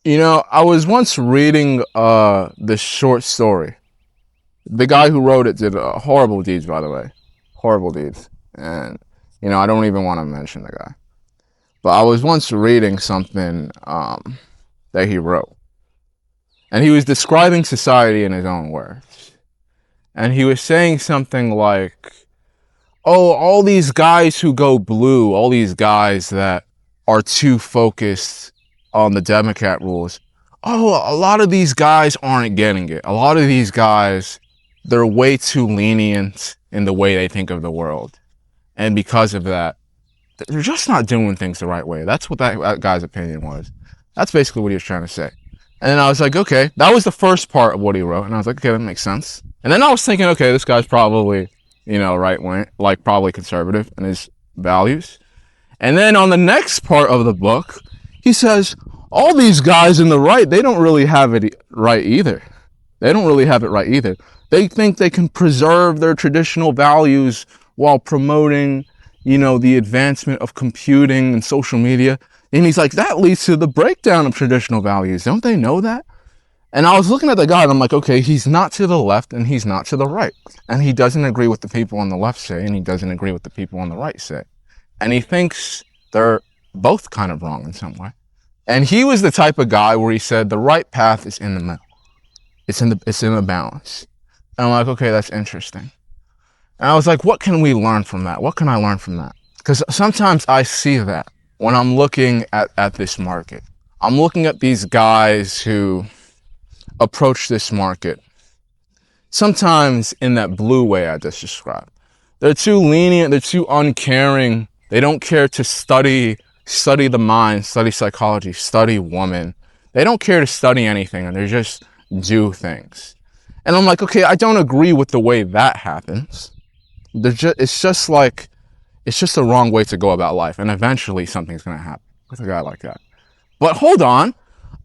I was once reading this short story. The guy who wrote it did horrible deeds, by the way. Horrible deeds. And, I don't even want to mention the guy. But I was once reading something that he wrote. And he was describing society in his own words. And he was saying something like, oh, all these guys who go blue, all these guys that are too focused on the Democrat rules. Oh, a lot of these guys aren't getting it. A lot of these guys, they're way too lenient in the way they think of the world. And because of that, they're just not doing things the right way. That's what that guy's opinion was. That's basically what he was trying to say. And then I was like, okay, that was the first part of what he wrote. And I was like, okay, that makes sense. And then I was thinking, okay, this guy's probably, right wing, like probably conservative in his values. And then on the next part of the book, he says, all these guys in the right, they don't really have it right either. They don't really have it right either. They think they can preserve their traditional values while promoting, the advancement of computing and social media. And he's like, that leads to the breakdown of traditional values. Don't they know that? And I was looking at the guy and I'm like, okay, he's not to the left and he's not to the right. And he doesn't agree with the people on the left say, and he doesn't agree with the people on the right say. And he thinks they're both kind of wrong in some way. And he was the type of guy where he said the right path is in the middle. It's in the balance. And I'm like, okay, that's interesting. And I was like, what can we learn from that? What can I learn from that? Because sometimes I see that when I'm looking at this market. I'm looking at these guys who approach this market, sometimes in that blue way I just described. They're too lenient, they're too uncaring, they don't care to study the mind, study psychology, study woman. They don't care to study anything and they just do things. And I'm like, okay, I don't agree with the way that happens. It's just the wrong way to go about life. And eventually something's going to happen with a guy like that. But hold on,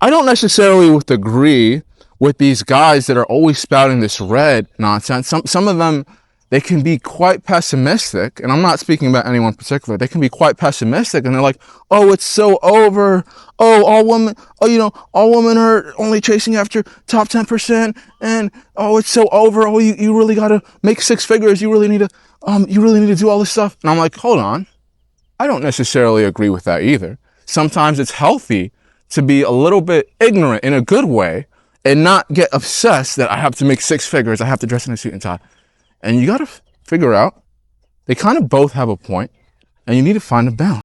I don't necessarily agree with these guys that are always spouting this red nonsense. Some of them, they can be quite pessimistic, and I'm not speaking about anyone in particular. They can be quite pessimistic, and they're like, "Oh, it's so over. Oh, all women are only chasing after top 10%, and oh, it's so over. Oh, you really got to make six figures. You really need to do all this stuff." And I'm like, hold on, I don't necessarily agree with that either. Sometimes it's healthy to be a little bit ignorant in a good way, and not get obsessed that I have to make six figures. I have to dress in a suit and tie. And you got to figure out, they kind of both have a point, and you need to find a balance.